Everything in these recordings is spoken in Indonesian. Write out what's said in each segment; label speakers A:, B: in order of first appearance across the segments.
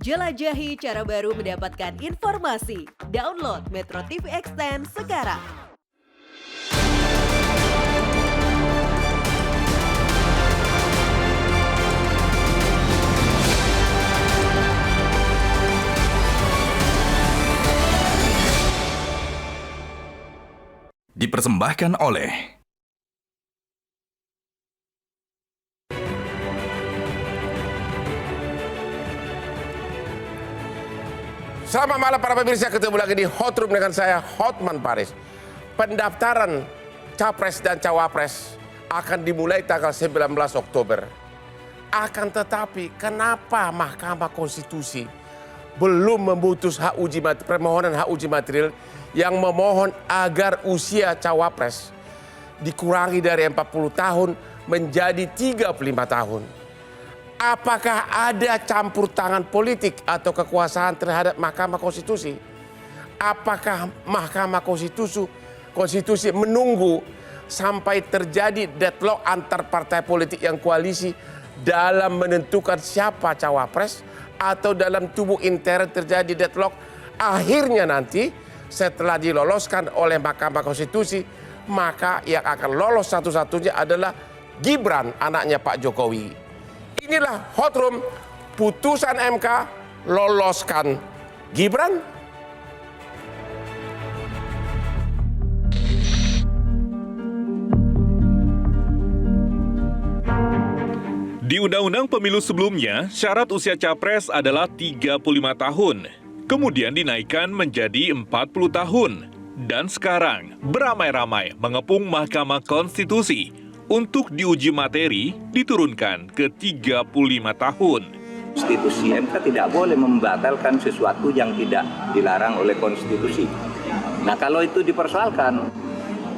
A: Jelajahi cara baru mendapatkan informasi. Download Metro TV Extend sekarang.
B: Dipersembahkan oleh
C: Selamat malam para pemirsa, ketemu lagi di Hot Room dengan saya Hotman Paris. Pendaftaran Capres dan Cawapres akan dimulai tanggal 19 Oktober. Akan tetapi kenapa Mahkamah Konstitusi belum memutus permohonan hak uji material yang memohon agar usia Cawapres dikurangi dari 40 tahun menjadi 35 tahun? Apakah ada campur tangan politik atau kekuasaan terhadap Mahkamah Konstitusi? Apakah Mahkamah Konstitusi menunggu sampai terjadi deadlock antar partai politik yang koalisi dalam menentukan siapa cawapres, atau dalam tubuh intern terjadi deadlock? Akhirnya nanti setelah diloloskan oleh Mahkamah Konstitusi, maka yang akan lolos satu-satunya adalah Gibran, anaknya Pak Jokowi. Inilah Hot Room, putusan MK loloskan Gibran.
D: Di Undang-Undang Pemilu sebelumnya, syarat usia capres adalah 35 tahun. Kemudian dinaikkan menjadi 40 tahun. Dan sekarang beramai-ramai mengepung Mahkamah Konstitusi untuk diuji materi diturunkan ke 35 tahun.
E: Konstitusi MK tidak boleh membatalkan sesuatu yang tidak dilarang oleh konstitusi. Nah, kalau itu dipersoalkan,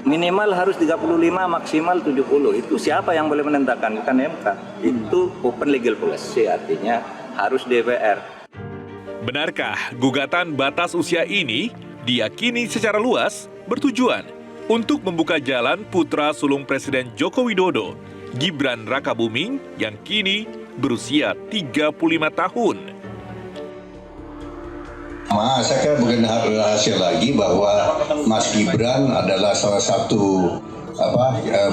E: minimal harus 35, maksimal 70. Itu siapa yang boleh menentukan? Bukan MK. Itu open legal policy, artinya harus DPR.
D: Benarkah gugatan batas usia ini diyakini secara luas bertujuan untuk membuka jalan putra sulung Presiden Joko Widodo, Gibran Rakabuming, yang kini berusia 35 tahun?
F: Saya kira bukan rahasia lagi bahwa Mas Gibran adalah salah satu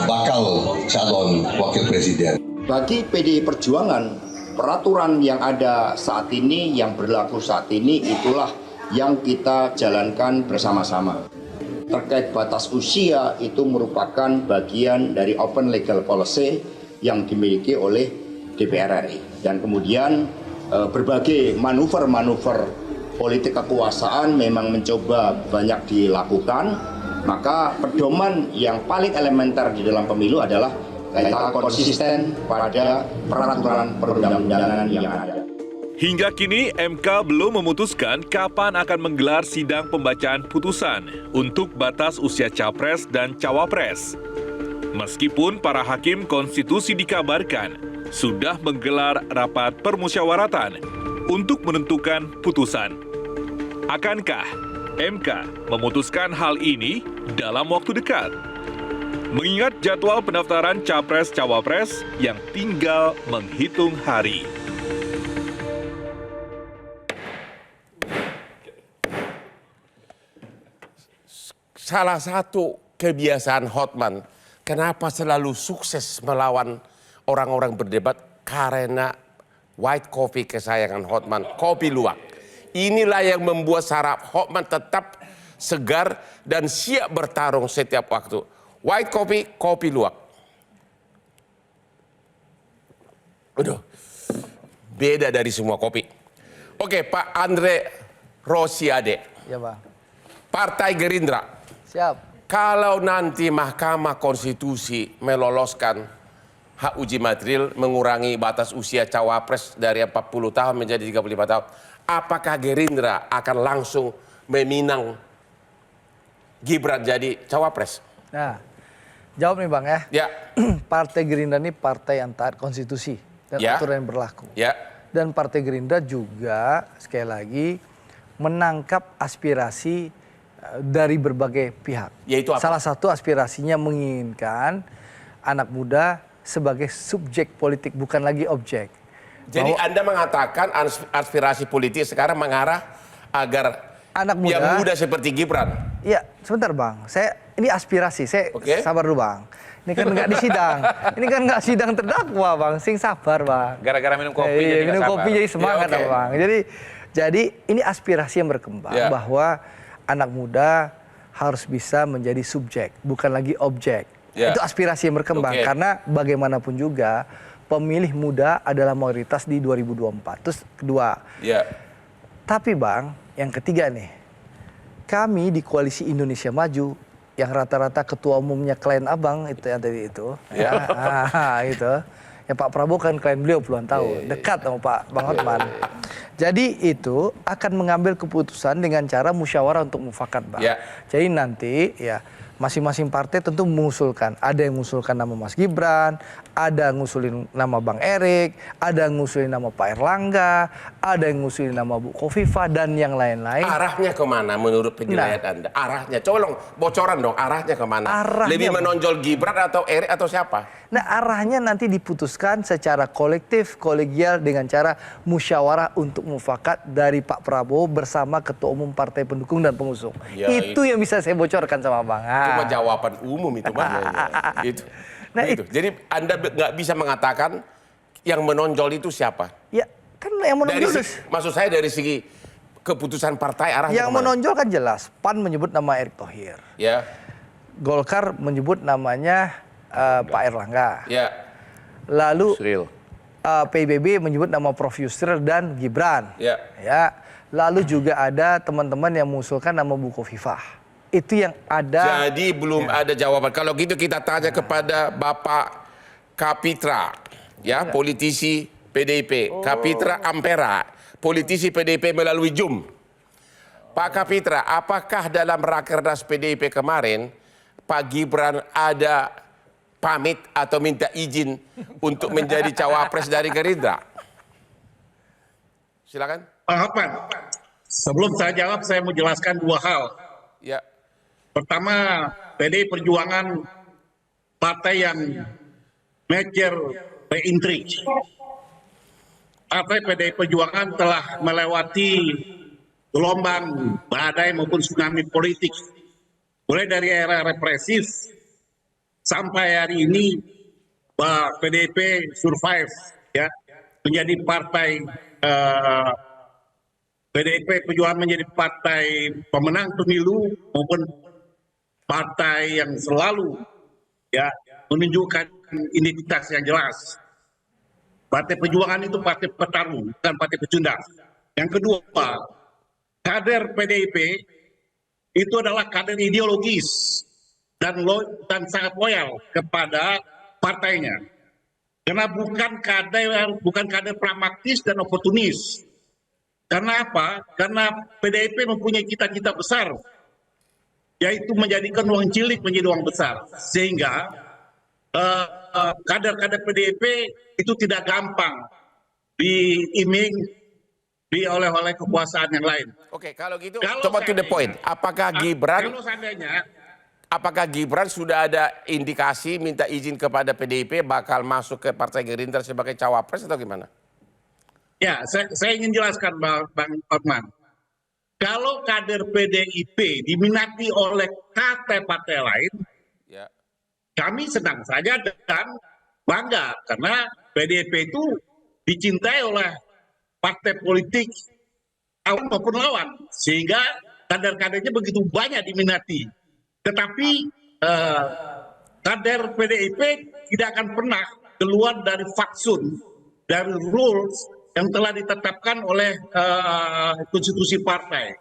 F: bakal calon wakil presiden.
G: Bagi PDI Perjuangan, peraturan yang ada saat ini, yang berlaku saat ini, itulah yang kita jalankan bersama-sama. Terkait batas usia, itu merupakan bagian dari open legal policy yang dimiliki oleh DPR RI. Dan kemudian berbagai manuver-manuver politik kekuasaan memang mencoba banyak dilakukan. Maka pedoman yang paling elementer di dalam pemilu adalah kita konsisten pada peraturan perundang-undangan yang ada.
D: Hingga kini MK belum memutuskan kapan akan menggelar sidang pembacaan putusan untuk batas usia capres dan cawapres. Meskipun para hakim konstitusi dikabarkan sudah menggelar rapat permusyawaratan untuk menentukan putusan. Akankah MK memutuskan hal ini dalam waktu dekat? Mengingat jadwal pendaftaran capres-cawapres yang tinggal menghitung hari.
C: Salah satu kebiasaan Hotman, kenapa selalu sukses melawan orang-orang berdebat, karena white coffee kesayangan Hotman, kopi luwak. Inilah yang membuat saraf Hotman tetap segar dan siap bertarung setiap waktu. White coffee, kopi luwak. Aduh, beda dari semua kopi. Oke, Pak Andre Rosiade.
H: Ya, Pak.
C: Partai Gerindra.
H: Siap.
C: Kalau nanti Mahkamah Konstitusi meloloskan hak uji material mengurangi batas usia cawapres dari 40 tahun menjadi 35 tahun, apakah Gerindra akan langsung meminang Gibran jadi cawapres?
H: Nah, jawab nih Bang ya.
C: Ya.
H: Partai Gerindra ini partai yang taat konstitusi dan aturan yang berlaku.
C: Ya.
H: Dan Partai Gerindra juga sekali lagi menangkap aspirasi dari berbagai pihak.
C: Yaitu apa?
H: Salah satu aspirasinya menginginkan anak muda sebagai subjek politik, bukan lagi objek.
C: Jadi Anda mengatakan aspirasi politik sekarang mengarah agar
H: anak muda,
C: yang muda seperti Gibran.
H: Iya, sebentar Bang. Ini aspirasi. Saya sabar dulu Bang. Ini kan nggak di sidang. Ini kan nggak sidang terdakwa Bang. Sing sabar Bang.
B: Gara-gara minum kopi
H: jadi minum kopi jadi semangat
C: Ya,
H: Bang. Jadi ini aspirasi yang berkembang bahwa anak muda harus bisa menjadi subjek, bukan lagi objek. Itu aspirasi yang berkembang karena bagaimanapun juga pemilih muda adalah mayoritas di 2024. Terus kedua. Tapi Bang, yang ketiga nih. Kami di Koalisi Indonesia Maju yang rata-rata ketua umumnya klien Abang itu yang tadi itu. Itu. Ya Pak Prabowo kan klien beliau puluhan tahun, dekat sama Pak Bang Hotman. Jadi itu akan mengambil keputusan dengan cara musyawarah untuk mufakat, Bang. Jadi nanti ya masing-masing partai tentu mengusulkan. Ada yang mengusulkan nama Mas Gibran, ada yang ngusulin nama Bang Erik, ada yang ngusulin nama Pak Erlangga, ada yang ngusulin nama Bu Khofifah dan yang lain-lain.
C: Arahnya kemana menurut penilaian Anda? Arahnya, coba bocoran dong, arahnya kemana? Lebih menonjol Gibran atau Erik atau siapa?
H: Nah, arahnya nanti diputuskan secara kolektif, kolegial dengan cara musyawarah untuk mufakat dari Pak Prabowo bersama ketua umum partai pendukung dan pengusung. Itu yang bisa saya bocorkan sama Bang.
C: Cuma jawaban umum itu Bang. Itu. Nah, itu. Jadi Anda nggak bisa mengatakan yang menonjol itu siapa?
H: Ya, kan yang menonjol
C: maksud saya dari segi keputusan partai arahnya
H: yang
C: kemana?
H: menonjol kan jelas. PAN menyebut nama Erick Thohir. Golkar menyebut namanya Pak Erlangga. Lalu PBB menyebut nama Prof Yusril dan Gibran. Lalu juga ada teman-teman yang mengusulkan nama Bu Khofifah. Itu yang ada.
C: Jadi belum ada jawaban. Kalau gitu kita tanya kepada Bapak Kapitra, politisi PDIP. Kapitra Ampera, politisi PDIP melalui Zoom. Pak Kapitra, apakah dalam rakernas PDIP kemarin Pak Gibran ada pamit atau minta izin untuk menjadi cawapres dari Gerindra? Silakan.
I: Pak Hotman, sebelum saya jawab saya mau jelaskan dua hal. Pertama, PDI Perjuangan partai yang major reintrik. Partai PDI Perjuangan telah melewati gelombang badai maupun tsunami politik. Mulai dari era represif sampai hari ini PDIP survive menjadi partai PDIP Perjuangan menjadi partai pemenang pemilu maupun partai yang selalu menunjukkan identitas yang jelas. Partai Perjuangan itu partai petarung, bukan partai pecundang. Yang kedua, kader PDIP itu adalah kader ideologis dan sangat loyal kepada partainya. Karena bukan kader pragmatis dan oportunis. Karena apa? Karena PDIP mempunyai cita-cita besar, yaitu menjadikan uang cilik menjadi uang besar. Sehingga kader-kader PDIP itu tidak gampang diiming oleh kekuasaan yang lain.
C: Oke, kalau gitu coba to the point. Apakah Gibran sudah ada indikasi minta izin kepada PDIP bakal masuk ke Partai Gerindra sebagai cawapres atau gimana?
I: Ya, saya ingin jelaskan Bang Hotman. Kalau kader PDIP diminati oleh partai lain, kami senang saja dan bangga karena PDIP itu dicintai oleh partai politik awam maupun lawan, sehingga kader-kadernya begitu banyak diminati. Tetapi kader PDIP tidak akan pernah keluar dari fatsun, dari rules yang telah ditetapkan oleh konstitusi partai.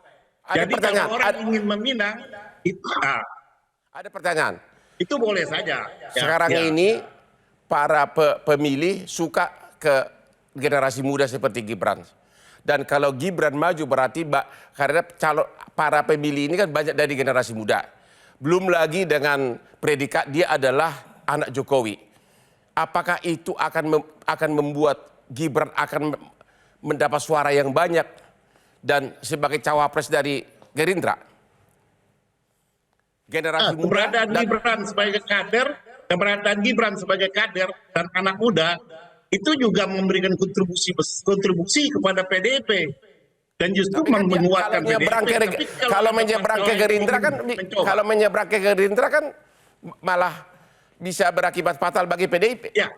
I: Jadi kalau orang ingin meminang,
C: ada pertanyaan.
I: Itu boleh saja.
C: Sekarang ini para pemilih suka ke generasi muda seperti Gibran. Dan kalau Gibran maju berarti karena para pemilih ini kan banyak dari generasi muda. Belum lagi dengan predikat dia adalah anak Jokowi. Apakah itu akan membuat Gibran akan mendapat suara yang banyak dan sebagai cawapres dari Gerindra? Generasi muda
I: keberadaan Gibran sebagai kader dan anak muda itu juga memberikan kontribusi kepada PDIP dan justru menguatkan PDIP.
C: Kalau menyeberang ke Gerindra kan, kalau menyeberang ke Gerindra kan malah bisa berakibat fatal bagi PDIP.
I: Ya,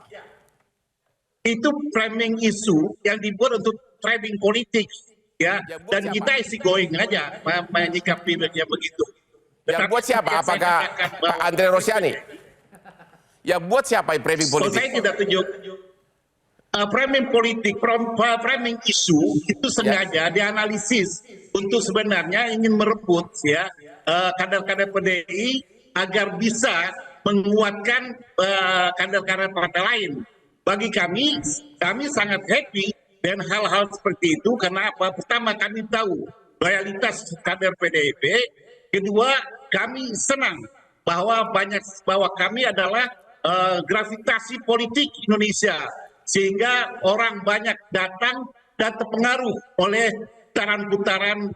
I: itu framing isu yang dibuat untuk trading politik, ya. Dan kita easy going aja menyikapi dia begitu.
C: Yang buat siapa? Apakah Pak Andre Rosiani? Yang buat siapa framing politik?
I: Saya tidak tunjuk. Framing politik, framing isu itu sengaja dianalisis untuk sebenarnya ingin merebut ya kader-kader PDI agar bisa menguatkan kader-kader partai lain. Bagi kami sangat happy dengan hal-hal seperti itu karena apa? Pertama, kami tahu loyalitas kader PDIP. Kedua, kami senang bahwa kami adalah gravitasi politik Indonesia, sehingga orang banyak datang dan terpengaruh oleh putaran-putaran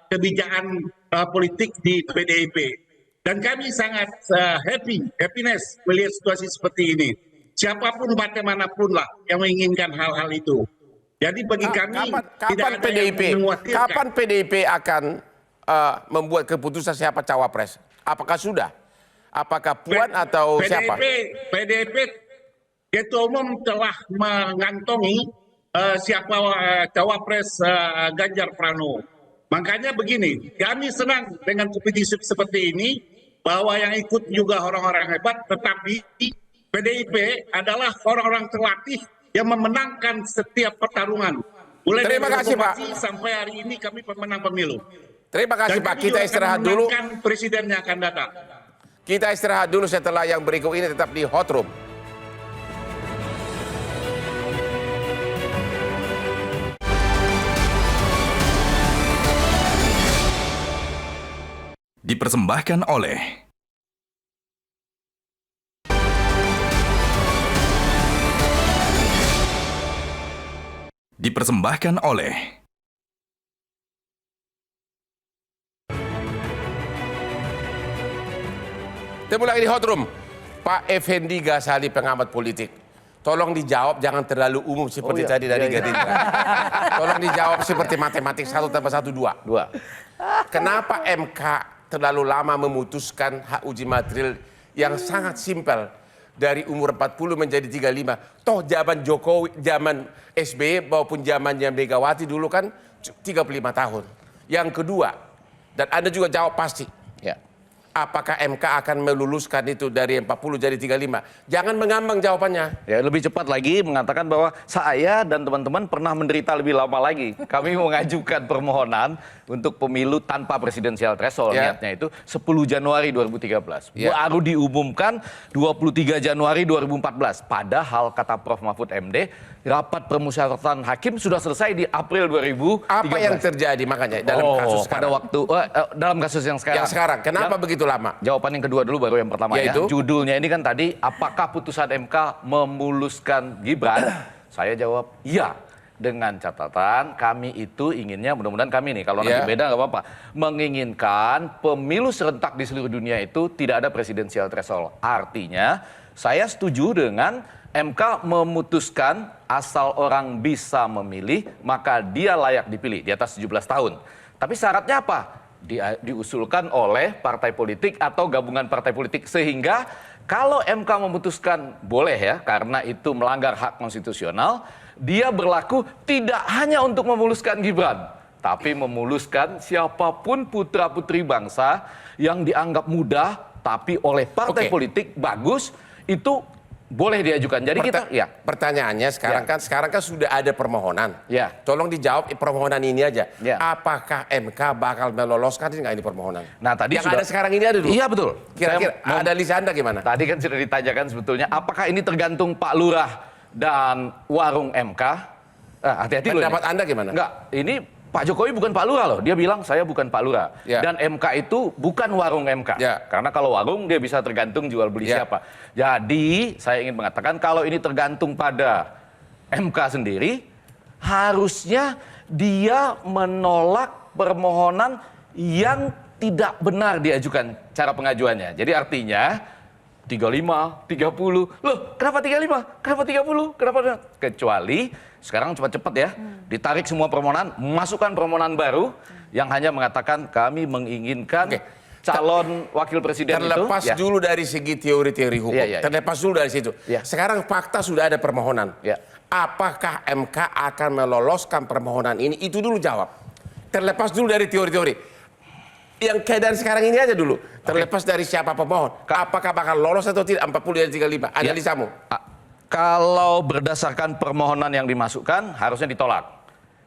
I: kebijakan politik di PDIP. Dan kami sangat happiness melihat situasi seperti ini. Siapapun partai manapun lah yang menginginkan hal-hal itu. Jadi bagi kami tidak ada yang mengkhawatirkan.
C: Kapan PDIP akan membuat keputusan siapa cawapres? Apakah sudah? Apakah Puan atau siapa?
I: PDIP Ketua Umum telah mengantongi siapa cawapres Ganjar Pranowo. Makanya begini, kami senang dengan kompetisi seperti ini, bahwa yang ikut juga orang-orang hebat, tetapi PDIP adalah orang-orang terlatih yang memenangkan setiap pertarungan. Mulai
C: Terima kasih, Pak.
I: Sampai hari ini kami pemenang pemilu.
C: Terima kasih, Pak. Kita istirahat dulu.
I: Presidennya akan datang.
C: Kita istirahat dulu, setelah yang berikut ini tetap di Hot Room.
B: Dipersembahkan oleh
C: Kita mulai di Hot Room. Pak Effendi Ghazali, pengamat politik. Tolong dijawab, jangan terlalu umum seperti tadi dari Gerindra. Tolong dijawab seperti matematik 1 tambah 1, 2. Kenapa MK terlalu lama memutuskan hak uji material yang sangat simpel dari umur 40 menjadi 35? Toh zaman Jokowi, zaman SBY maupun zamannya Megawati dulu kan 35 tahun. Yang kedua, dan Anda juga jawab pasti. Apakah MK akan meluluskan itu dari 40 jadi 35? Jangan mengambang jawabannya.
J: Ya, lebih cepat lagi mengatakan bahwa saya dan teman-teman pernah menderita lebih lama lagi. Kami mengajukan permohonan untuk pemilu tanpa presidensial threshold. Niatnya itu 10 Januari 2013. Baru diumumkan 23 Januari 2014. Padahal kata Prof. Mahfud MD, rapat permusyawaratan hakim sudah selesai di April 2013.
C: Apa yang terjadi makanya dalam kasus sekarang?
J: Dalam kasus yang sekarang.
C: Yang sekarang, kenapa begitu lama?
J: Jawaban yang kedua dulu, baru yang pertama
C: Yaitu?
J: ya. Judulnya ini kan tadi, apakah putusan MK memuluskan Gibran? Saya jawab iya. Dengan catatan kami itu inginnya, mudah-mudahan kami nih, kalau nanti beda nggak apa-apa, menginginkan pemilu serentak di seluruh dunia itu tidak ada presidensial threshold. Artinya saya setuju dengan MK memutuskan asal orang bisa memilih, maka dia layak dipilih di atas 17 tahun. Tapi syaratnya apa? Diusulkan oleh partai politik atau gabungan partai politik, sehingga kalau MK memutuskan boleh ya, karena itu melanggar hak konstitusional, dia berlaku tidak hanya untuk memuluskan Gibran, tapi memuluskan siapapun putra-putri bangsa yang dianggap muda, tapi oleh partai politik bagus, itu boleh diajukan. Jadi
C: pertanyaannya sekarang kan sudah ada permohonan. Tolong dijawab permohonan ini aja. Apakah MK bakal meloloskan nggak ini permohonan?
J: Nah, tadi
C: yang ada sekarang ini ada dulu.
J: Iya betul.
C: Kira-kira ada lisa Anda gimana?
J: Tadi kan sudah ditanyakan sebetulnya apakah ini tergantung Pak Lurah dan warung MK. Hati-hati loh.
C: Pendapat Anda gimana?
J: Enggak, ini Pak Jokowi bukan Pak Lurah loh. Dia bilang saya bukan Pak Lurah. Dan MK itu bukan warung MK. Karena kalau warung dia bisa tergantung jual beli siapa. Jadi saya ingin mengatakan kalau ini tergantung pada MK sendiri, harusnya dia menolak permohonan yang tidak benar diajukan cara pengajuannya. Jadi artinya 35, 30. Loh, kenapa 35? Kenapa 30? Kenapa? Kecuali sekarang cepat-cepat ya, ditarik semua permohonan, masukkan permohonan baru yang hanya mengatakan kami menginginkan calon wakil presiden
C: terlepas
J: itu.
C: Dulu dari segi teori-teori hukum, terlepas dulu dari situ. Sekarang fakta sudah ada permohonan. Apakah MK akan meloloskan permohonan ini? Itu dulu jawab. Terlepas dulu dari teori-teori. Yang keadaan sekarang ini aja dulu. Terlepas dari siapa pemohon. Apakah bakal lolos atau tidak 40 dan 35? Analisamu.
J: Kalau berdasarkan permohonan yang dimasukkan harusnya ditolak.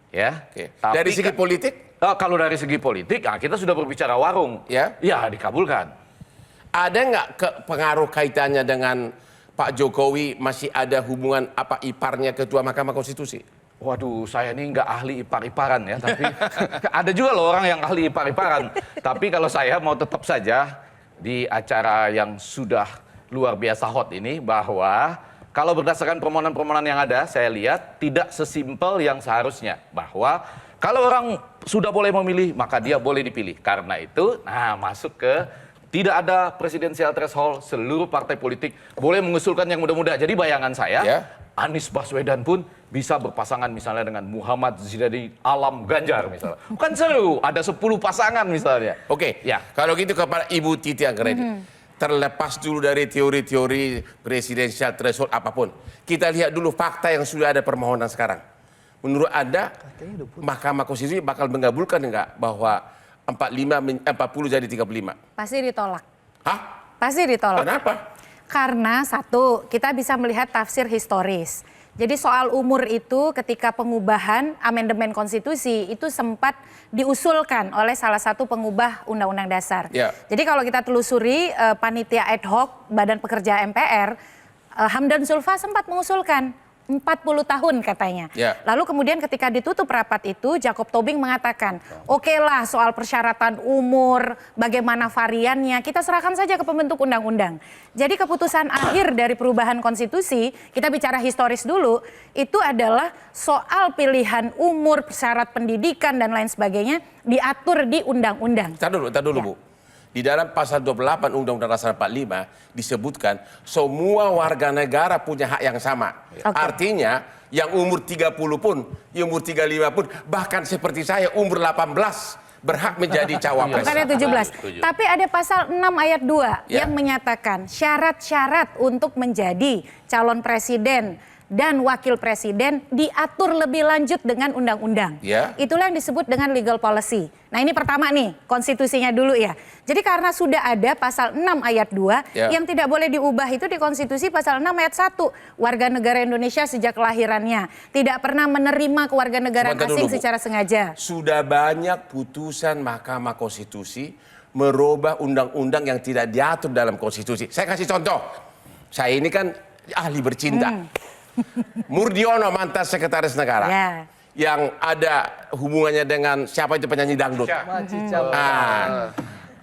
J: Ya. Tapi
C: dari segi politik?
J: Kalau dari segi politik, kita sudah berbicara warung. Ya dikabulkan.
C: Ada nggak pengaruh kaitannya dengan Pak Jokowi masih ada hubungan apa iparnya Ketua Mahkamah Konstitusi?
J: Waduh, saya ini nggak ahli ipar-iparan ya, tapi ada juga loh orang yang ahli ipar-iparan. Tapi kalau saya mau tetap saja di acara yang sudah luar biasa hot ini, bahwa kalau berdasarkan permohonan-permohonan yang ada, saya lihat tidak sesimpel yang seharusnya. Bahwa kalau orang sudah boleh memilih, maka dia boleh dipilih. Karena itu, masuk ke tidak ada presidensial threshold, seluruh partai politik boleh mengusulkan yang muda-muda. Jadi bayangan saya, Anies Baswedan pun bisa berpasangan misalnya dengan Muhammad Zidani Alam Ganjar misalnya. Bukan seru, ada 10 pasangan misalnya.
C: Kalau gitu kepada Ibu Titi Anggraini, terlepas dulu dari teori-teori presidensial threshold apapun, kita lihat dulu fakta yang sudah ada permohonan sekarang. Menurut Anda, Mahkamah Konstitusi bakal mengabulkan enggak bahwa 40 jadi 35?
K: Pasti ditolak.
C: Hah?
K: Pasti ditolak.
C: Kenapa?
K: Karena satu, kita bisa melihat tafsir historis. Jadi soal umur itu ketika pengubahan amandemen konstitusi itu sempat diusulkan oleh salah satu pengubah Undang-Undang Dasar. Jadi kalau kita telusuri panitia ad hoc Badan Pekerja MPR, Hamdan Zulfa sempat mengusulkan 40 tahun katanya. Lalu kemudian ketika ditutup rapat itu, Jacob Tobing mengatakan, oke lah soal persyaratan umur, bagaimana variannya, kita serahkan saja ke pembentuk undang-undang. Jadi keputusan akhir dari perubahan konstitusi, kita bicara historis dulu, itu adalah soal pilihan umur, syarat pendidikan dan lain sebagainya diatur di undang-undang.
C: Tar dulu Bu. Di dalam pasal 28 Undang-Undang Dasar 45 disebutkan semua warga negara punya hak yang sama. Artinya yang umur 30 pun, yang umur 35 pun, bahkan seperti saya umur 18 berhak menjadi cawapres.
K: Bukannya 17. Tapi ada pasal 6 ayat 2 yang menyatakan syarat-syarat untuk menjadi calon presiden dan wakil presiden diatur lebih lanjut dengan undang-undang. Itulah yang disebut dengan legal policy. Nah ini pertama nih, konstitusinya dulu ya. Jadi karena sudah ada pasal 6 ayat 2 yang tidak boleh diubah itu di konstitusi pasal 6 ayat 1. Warga negara Indonesia sejak kelahirannya tidak pernah menerima kewarganegaraan asing secara sengaja.
C: Sudah banyak putusan Mahkamah Konstitusi merubah undang-undang yang tidak diatur dalam konstitusi. Saya kasih contoh. Saya ini kan ahli bercinta. Murdiono mantan sekretaris negara yang ada hubungannya dengan siapa itu penyanyi dangdut.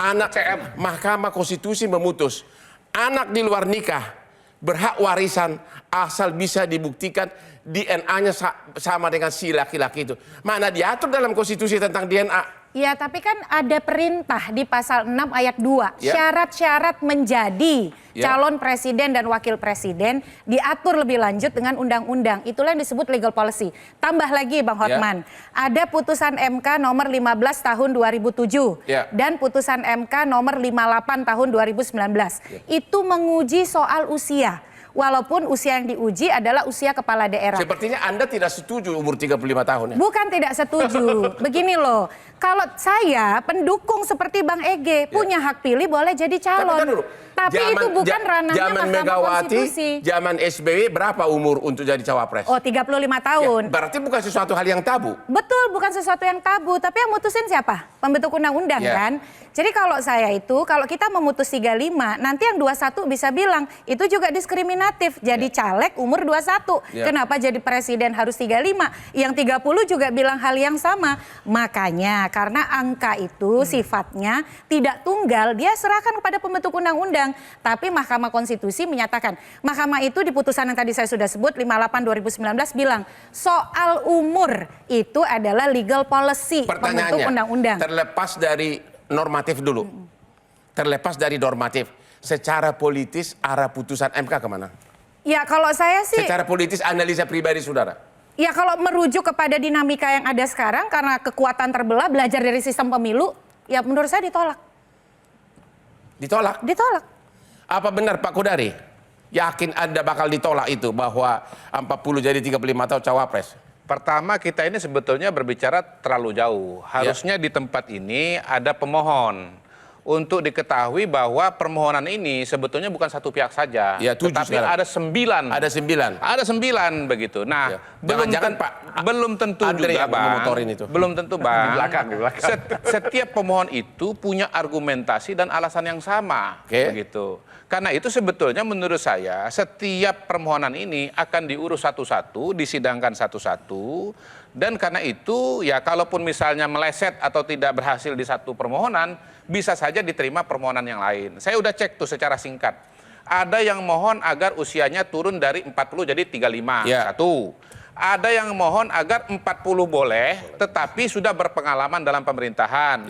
C: Anak Mahkamah Konstitusi memutus anak di luar nikah berhak warisan asal bisa dibuktikan DNA-nya sama dengan si laki-laki itu. Mana diatur dalam konstitusi tentang DNA?
K: Ya, tapi kan ada perintah di pasal 6 ayat 2. Syarat-syarat menjadi calon presiden dan wakil presiden diatur lebih lanjut dengan undang-undang. Itulah yang disebut legal policy. Tambah lagi Bang Hotman, ada putusan MK nomor 15 tahun 2007 dan putusan MK nomor 58 tahun 2019. Itu menguji soal usia. Walaupun usia yang diuji adalah usia kepala daerah.
C: Sepertinya Anda tidak setuju umur 35 tahun ya?
K: Bukan tidak setuju. Begini loh, kalau saya pendukung seperti Bang Ege punya hak pilih boleh jadi calon. Tapi itu bukan ranahnya Mahkamah Konstitusi.
C: Zaman SBY berapa umur untuk jadi cawapres?
K: Oh 35 tahun.
C: Berarti bukan sesuatu hal yang tabu.
K: Betul, bukan sesuatu yang tabu. Tapi yang mutusin siapa? Pembentuk undang-undang kan? Jadi kalau saya itu, kalau kita memutus 35, nanti yang 21 bisa bilang, itu juga diskriminatif. Jadi caleg umur 21. Kenapa jadi presiden harus 35? Yang 30 juga bilang hal yang sama. Makanya, karena angka itu sifatnya tidak tunggal, dia serahkan kepada pembentuk undang-undang. Tapi Mahkamah Konstitusi menyatakan, Mahkamah itu di putusan yang tadi saya sudah sebut, 58/2019 bilang, soal umur itu adalah legal policy pembentuk undang-undang.
C: Terlepas dari normatif dulu. Terlepas dari normatif. secara politis arah putusan MK kemana?
K: Ya kalau saya sih...
C: Secara politis analisa pribadi saudara?
K: Ya kalau merujuk kepada dinamika yang ada sekarang karena kekuatan terbelah, belajar dari sistem pemilu, ya menurut saya ditolak.
C: Ditolak?
K: Ditolak.
C: Apa benar Pak Kodari? Yakin Anda bakal ditolak itu bahwa 40 jadi 35 tahun cawapres?
L: Pertama, kita ini sebetulnya berbicara terlalu jauh. Harusnya di tempat ini ada pemohon. Untuk diketahui bahwa permohonan ini sebetulnya bukan satu pihak saja.
C: Ya,
L: tetapi
C: sekarang.
L: ada 9.
C: Ada 9.
L: Ada 9 begitu. Nah,
C: jangan-jangan Pak
L: belum tentu
C: Andre
L: juga,
C: yang
L: Bang.
C: memotorin itu.
L: Belum tentu, Bang.
J: Di belakang.
L: Setiap pemohon itu punya argumentasi dan alasan yang sama. Begitu. Karena itu sebetulnya menurut saya setiap permohonan ini akan diurus satu-satu, disidangkan satu-satu. Dan karena itu ya kalaupun misalnya meleset atau tidak berhasil di satu permohonan, bisa saja diterima permohonan yang lain. Saya udah cek tuh secara singkat. Ada yang mohon agar usianya turun dari 40 jadi 35. Satu. Ada yang mohon agar 40 boleh, tetapi sudah berpengalaman dalam pemerintahan.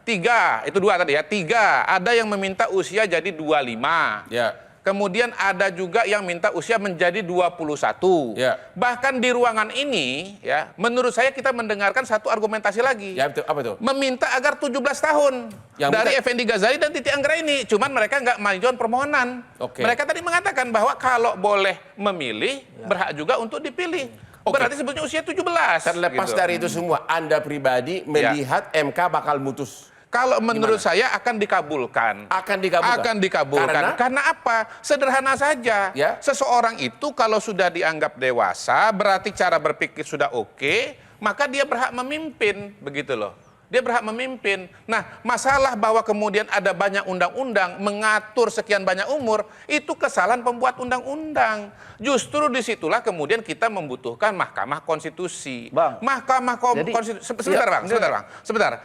L: 3, itu 2 tadi ya. 3, ada yang meminta usia jadi 25. Kemudian ada juga yang minta usia menjadi 21. Bahkan di ruangan ini, ya, menurut saya kita mendengarkan satu argumentasi lagi.
C: Betul. Apa itu?
L: Meminta agar 17 tahun dari Effendi Ghazali dan Titi Anggraini. Cuman mereka nggak majukan permohonan. Mereka tadi mengatakan bahwa kalau boleh memilih, berhak juga untuk dipilih. Berarti sebetulnya usia 17.
C: Terlepas dari itu semua, Anda pribadi melihat MK bakal mutus.
L: Kalau menurut saya akan dikabulkan.
C: Akan dikabulkan.
L: Akan dikabulkan. Karena apa? Sederhana saja. Seseorang itu kalau sudah dianggap dewasa, berarti cara berpikir sudah oke, maka dia berhak memimpin, begitu loh. Dia berhak memimpin. Nah, masalah bahwa kemudian ada banyak undang-undang mengatur sekian banyak umur, itu kesalahan pembuat undang-undang. Justru disitulah kemudian kita membutuhkan Mahkamah Konstitusi.
J: Bang,
L: Mahkamah Konstitusi. Sebentar.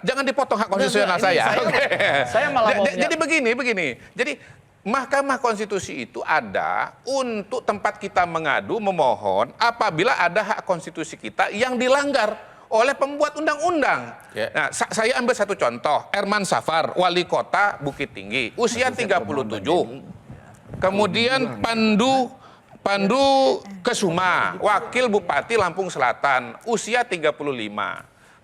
L: Jangan dipotong hak konstitusional saya.
J: Saya malah mau
L: Jadi begini. Jadi Mahkamah Konstitusi itu ada untuk tempat kita mengadu, memohon apabila ada hak konstitusi kita yang dilanggar oleh pembuat undang-undang. Nah, saya ambil satu contoh. Herman Safar, wali kota Bukit Tinggi, usia 37. Kemudian Pandu Kesuma, wakil bupati Lampung Selatan, usia 35.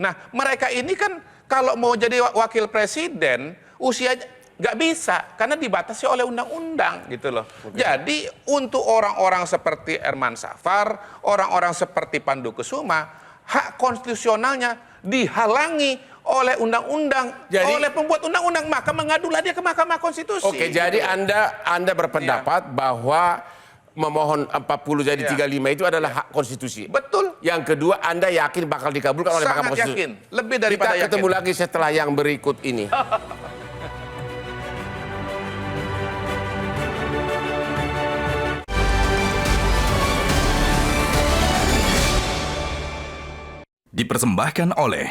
L: Nah, mereka ini kan kalau mau jadi wakil presiden, usia nggak bisa karena dibatasi oleh undang-undang gitu loh. Jadi untuk orang-orang seperti Herman Safar, orang-orang seperti Pandu Kesuma, hak konstitusionalnya dihalangi oleh undang-undang, oleh pembuat undang-undang, maka mengadulah dia ke Mahkamah Konstitusi.
C: Oke, jadi Anda berpendapat bahwa memohon 40 jadi 35 itu adalah hak konstitusi.
L: Betul.
C: Yang kedua, Anda yakin bakal dikabulkan oleh Mahkamah Konstitusi?
L: Sangat yakin, lebih daripada
C: Kita ketemu lagi setelah yang berikut ini.
B: Dipersembahkan oleh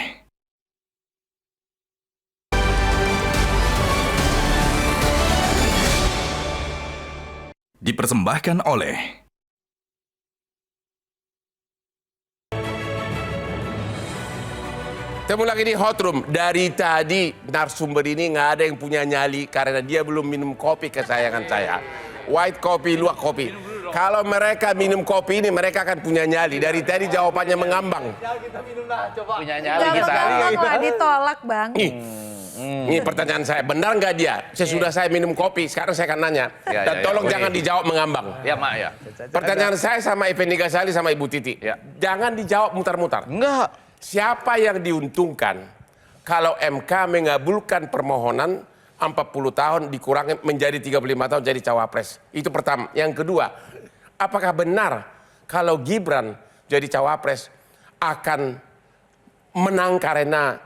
C: Ketemu lagi di Hot Room. Dari tadi narasumber ini nggak ada yang punya nyali karena dia belum minum kopi kesayangan saya. White kopi, luwak kopi. Kalau mereka minum kopi ini, mereka akan punya nyali. Dari tadi jawabannya mengambang.
J: Punya nyali kita.
K: Jangan ditolak, Bang.
C: Ini pertanyaan saya, benar nggak dia? Sesudah saya minum kopi, sekarang saya akan nanya. Dan tolong jangan dijawab mengambang.
J: Ya, Mak, ya.
C: Pertanyaan saya sama Effendi Ghazali sama Ibu Titi. Jangan dijawab mutar-mutar.
J: Enggak.
C: Siapa yang diuntungkan kalau MK mengabulkan permohonan 40 tahun dikurangi menjadi 35 tahun jadi cawapres? Itu pertama. Yang kedua, apakah benar kalau Gibran jadi cawapres akan menang karena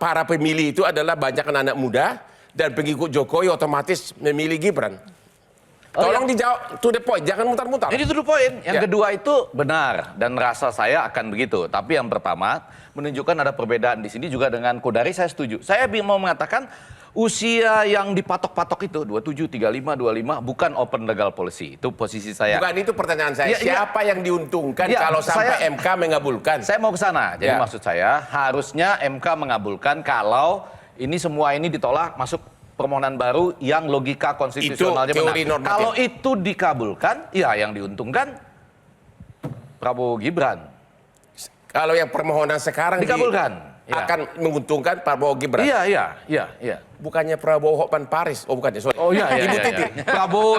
C: para pemilih itu adalah banyak anak muda dan pengikut Jokowi otomatis memilih Gibran? Tolong dijawab to the point, jangan mutar-mutar.
J: Jadi to the point. Yang kedua itu benar dan rasa saya akan begitu. Tapi yang pertama menunjukkan ada perbedaan di sini juga dengan Kodari, saya setuju. Saya mau mengatakan usia yang dipatok-patok itu 27, 35, 25 bukan open legal policy. Itu posisi saya.
C: Bukan itu pertanyaan saya. Siapa yang diuntungkan kalau sampai MK mengabulkan?
J: Saya mau ke sana. Jadi maksud saya harusnya MK mengabulkan kalau ini semua ini ditolak masuk permohonan baru yang logika konstitusionalnya
C: Itu teori
J: benar.
C: normatif.
J: Kalau itu dikabulkan, ya yang diuntungkan Prabowo Gibran.
C: Kalau yang permohonan sekarang
J: Dikabulkan.
C: akan menguntungkan Prabowo Gibran.
J: Iya.
C: Bukannya Prabowo Hotman Paris. Oh bukannya, sorry.
J: Oh iya. Prabowo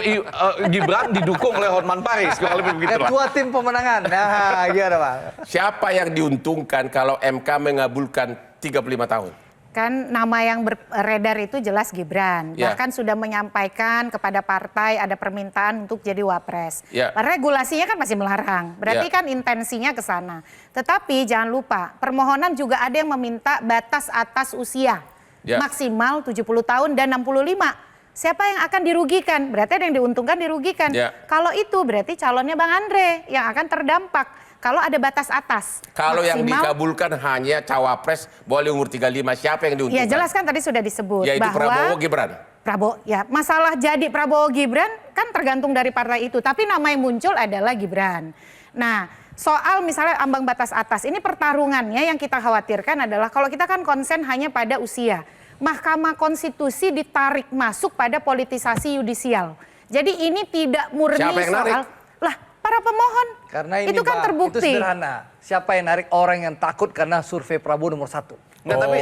J: Gibran didukung oleh Hotman Paris. Kalau lebih begitu, Pak.
H: Ketua tim pemenangan. Nah, gimana, Pak?
C: Siapa yang diuntungkan kalau MK mengabulkan 35 tahun?
K: Kan nama yang beredar itu jelas Gibran.
C: Ya.
K: Bahkan sudah menyampaikan kepada partai ada permintaan untuk jadi wapres.
C: Ya.
K: Regulasinya kan masih melarang. Berarti
C: Ya.
K: kan intensinya ke sana. Tetapi jangan lupa, permohonan juga ada yang meminta batas atas usia.
C: Ya.
K: Maksimal 70 tahun dan 65. Siapa yang akan dirugikan? Berarti ada yang diuntungkan, dirugikan.
C: Ya.
K: Kalau itu berarti calonnya Bang Andre yang akan terdampak. Kalau ada batas atas.
C: Kalau yang
K: maksimal-
C: dikabulkan hanya cawapres boleh umur 35, siapa yang diuntungkan?
K: Ya jelas kan tadi sudah disebut
C: Yaitu
K: bahwa
C: Prabowo Gibran.
K: Prabowo, ya masalah jadi Prabowo Gibran kan tergantung dari partai itu. Tapi nama yang muncul adalah Gibran. Nah, soal misalnya ambang batas atas, ini pertarungannya yang kita khawatirkan adalah kalau kita kan konsen hanya pada usia. Mahkamah Konstitusi ditarik masuk pada politisasi yudisial. Jadi ini tidak murni
C: Siapa yang narik?
K: soal... Lah, para pemohon.
H: Karena ini,
K: itu kan
H: Bang,
K: terbukti.
H: itu sederhana. Siapa yang narik? Orang yang takut karena survei Prabowo nomor 1.
J: Tapi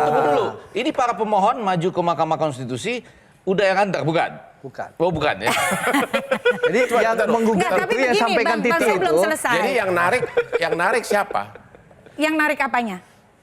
J: tunggu dulu. Ini para pemohon maju ke Mahkamah Konstitusi udah yang antar, bukan?
H: Bukan.
J: Oh, bukan ya.
H: Jadi yang menggugat
K: Nggak, tapi
H: itu yang
K: begini,
H: sampaikan
K: Bang,
H: Titi
K: Bang, saya
H: itu.
K: belum selesai.
C: Jadi yang narik siapa?
K: Yang narik apanya?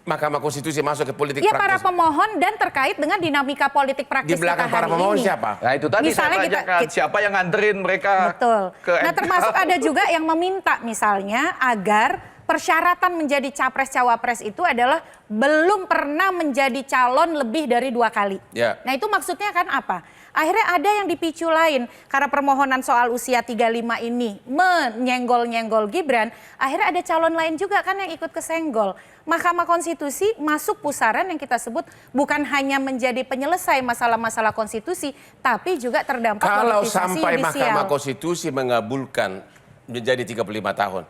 C: Mahkamah Konstitusi masuk ke politik
K: Ya para
C: praktis.
K: pemohon dan terkait dengan dinamika politik praktis
C: Di belakang
K: kita
C: para
K: hari
C: pemohon
K: ini.
C: siapa?
J: Nah itu tadi
K: Misalnya
J: saya tanyakan, siapa yang nganterin mereka
K: Betul.
J: ke
K: Nah
J: MK?
K: termasuk ada juga yang meminta misalnya agar persyaratan menjadi capres-cawapres itu adalah belum pernah menjadi calon lebih dari 2 kali.
C: Ya.
K: Nah itu maksudnya kan apa? Akhirnya ada yang dipicu lain karena permohonan soal usia 35 ini menyenggol-nyenggol Gibran. Akhirnya ada calon lain juga kan yang ikut kesenggol. Mahkamah Konstitusi masuk pusaran yang kita sebut bukan hanya menjadi penyelesai masalah-masalah konstitusi, tapi juga terdampak
C: Kalau
K: politisasi
C: sampai
K: yudisial.
C: Mahkamah Konstitusi mengabulkan menjadi 35 tahun,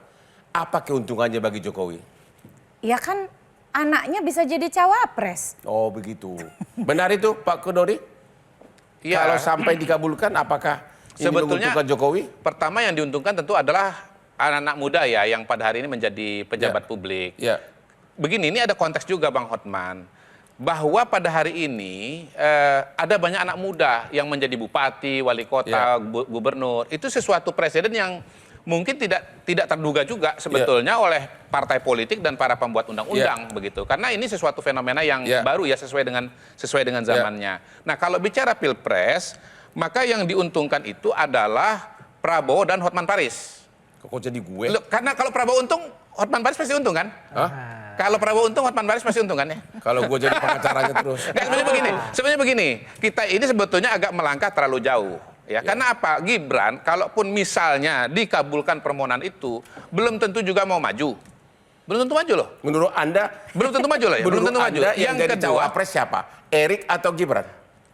C: apa keuntungannya bagi Jokowi?
K: Ya kan anaknya bisa jadi cawapres.
C: Oh begitu. Benar itu Pak Kodori?
L: Iya.
C: Kalau sampai dikabulkan, apakah ini
L: Sebetulnya
C: menguntungkan Jokowi?
L: pertama yang diuntungkan tentu adalah anak-anak muda ya yang pada hari ini menjadi pejabat publik.
C: Ya.
L: Begini, ini ada konteks juga Bang Hotman. Bahwa pada hari ini ada banyak anak muda yang menjadi bupati, wali kota, gubernur. Itu sesuatu presiden yang mungkin tidak terduga juga sebetulnya oleh partai politik dan para pembuat undang-undang begitu. Karena ini sesuatu fenomena yang baru ya sesuai dengan zamannya. Nah, kalau bicara Pilpres, maka yang diuntungkan itu adalah Prabowo dan Hotman Paris.
C: Kok jadi gue?
L: Loh, karena kalau Prabowo untung, Hotman Paris pasti untung kan?
C: Hah?
L: Kalau Prabowo untung, Hotman Paris pasti untung kan ya?
C: Kalau gue jadi pengacaranya terus.
L: Nah, sebenarnya begini, kita ini sebetulnya agak melangkah terlalu jauh. Ya, karena apa? Gibran, kalaupun misalnya dikabulkan permohonan itu, belum tentu juga mau maju. Belum tentu maju loh.
C: Menurut Anda?
L: Belum tentu maju loh ya. Belum tentu maju.
C: Yang jadi cawapres siapa? Erik atau Gibran?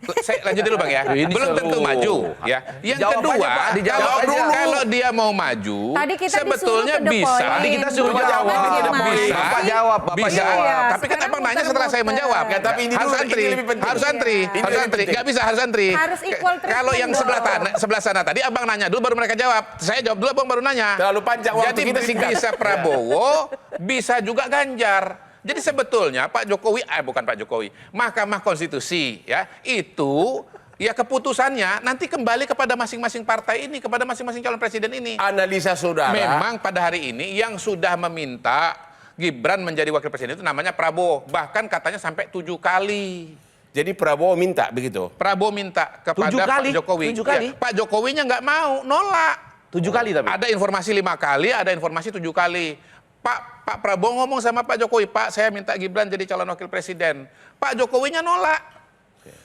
L: Saya lanjut dulu Bang ya.
J: Ini
L: Belum tentu
J: seru.
L: maju ya. Yang
J: Jawab
L: kedua,
J: aja, Pak. Dijawab aja.
L: kalau dia mau maju,
K: Tadi kita
L: sebetulnya
K: disuruh to the
L: bisa.
K: point.
J: Tadi kita suruh
K: Bapak
J: jawab.
K: gimana?
L: Bisa.
J: Bapak jawab, Bapak
L: Bisa.
J: jawab.
K: Iya,
L: Tapi kan
K: sekarang
L: abang nanya setelah saya
K: muter-muter.
L: menjawab.
C: Ya, tapi ini
L: harus
C: dulu,
L: antri.
C: ini lebih penting.
L: Harus antri.
K: Iya.
C: Ini
L: Harus
C: lebih
L: antri.
C: penting.
L: Nggak bisa, harus antri.
K: Harus equal treatment
L: Kalau yang
K: dong.
L: sebelah sana tadi abang nanya dulu baru mereka jawab. Saya jawab dulu abang baru nanya.
C: Terlalu panjang waktu
L: Jadi
C: kita singkat.
L: bisa Prabowo, bisa juga Ganjar. Jadi sebetulnya Pak Jokowi, bukan Pak Jokowi, Mahkamah Konstitusi ya itu ya keputusannya nanti kembali kepada masing-masing partai ini, kepada masing-masing calon presiden ini.
C: Analisa saudara.
L: Memang pada hari ini yang sudah meminta Gibran menjadi wakil presiden itu namanya Prabowo. Bahkan katanya sampai 7 kali.
C: Jadi Prabowo minta begitu?
L: Prabowo minta kepada
J: 7 kali?
L: Pak Jokowi.
J: 7 kali?
L: Ya, Pak Jokowinya nggak mau, nolak.
J: 7 kali tapi.
L: Ada informasi 5 kali, ada informasi 7 kali. Pak Prabowo ngomong sama Pak Jokowi, Pak saya minta Gibran jadi calon wakil presiden. Pak Jokowinya nolak.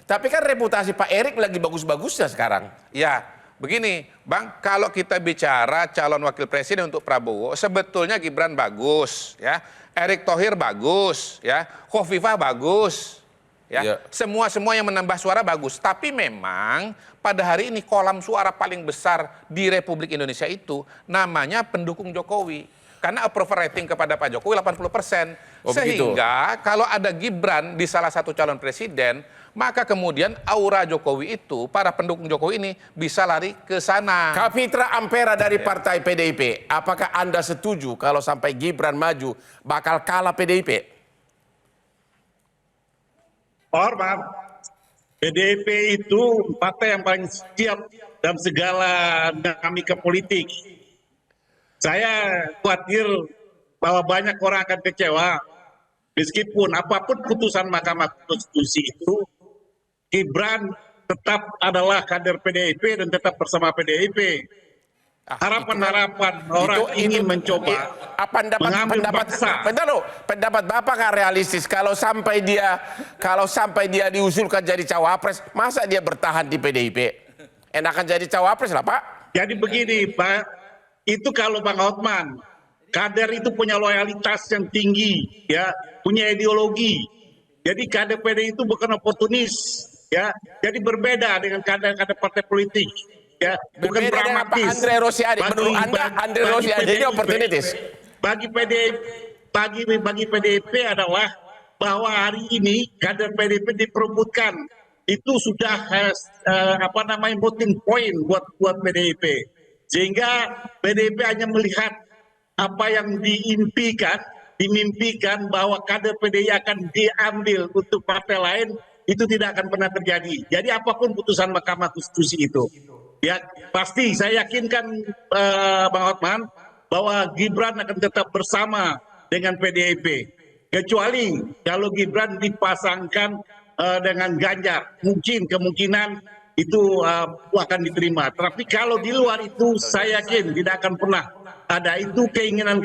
C: Tapi kan reputasi Pak Erik lagi bagus-bagusnya sekarang.
L: Ya, begini, Bang, kalau kita bicara calon wakil presiden untuk Prabowo, sebetulnya Gibran bagus, ya. Erick Thohir bagus, ya. Khofifah bagus, ya. Semua yang menambah suara bagus. Tapi memang pada hari ini kolam suara paling besar di Republik Indonesia itu namanya pendukung Jokowi. Karena approval rating kepada Pak Jokowi 80%.
C: Oh, begitu.
L: Sehingga kalau ada Gibran di salah satu calon presiden, maka kemudian aura Jokowi itu, para pendukung Jokowi ini bisa lari ke sana.
C: Kapitra Ampera dari Partai PDIP, apakah Anda setuju kalau sampai Gibran maju bakal kalah PDIP?
I: Hormat, PDIP itu partai yang paling siap dalam segala dinamika politik. Saya khawatir bahwa banyak orang akan kecewa meskipun apapun putusan Mahkamah Konstitusi itu, Gibran tetap adalah kader PDIP dan tetap bersama PDIP. Harapan-harapan orang ingin mencoba mengambil paksa.
C: Pendapat Bapak kan realistis kalau sampai dia diusulkan jadi cawapres, masa dia bertahan di PDIP? Enakan jadi cawapres lah, Pak.
I: Jadi begini, Pak, itu kalau Bang Hotman, kader itu punya loyalitas yang tinggi, ya, punya ideologi. Jadi kader PDI itu bukan oportunis, ya. Jadi berbeda dengan kader-kader partai politik. Ya, bukan pragmatis.
C: Andre Rosiade, menurut Anda Andre Rosiade ini oportunitis.
I: Bagi PDIP adalah bahwa hari ini kader PDIP diperebutkan. Itu sudah voting point buat PDIP. Sehingga PDIP hanya melihat apa yang dimimpikan bahwa kader PDI akan diambil untuk partai lain, itu tidak akan pernah terjadi. Jadi apapun putusan Mahkamah Konstitusi itu, ya pasti saya yakinkan Bang Hotman bahwa Gibran akan tetap bersama dengan PDIP. Kecuali kalau Gibran dipasangkan dengan Ganjar, kemungkinan itu akan diterima. Tapi kalau di luar itu saya yakin tidak akan pernah ada itu keinginan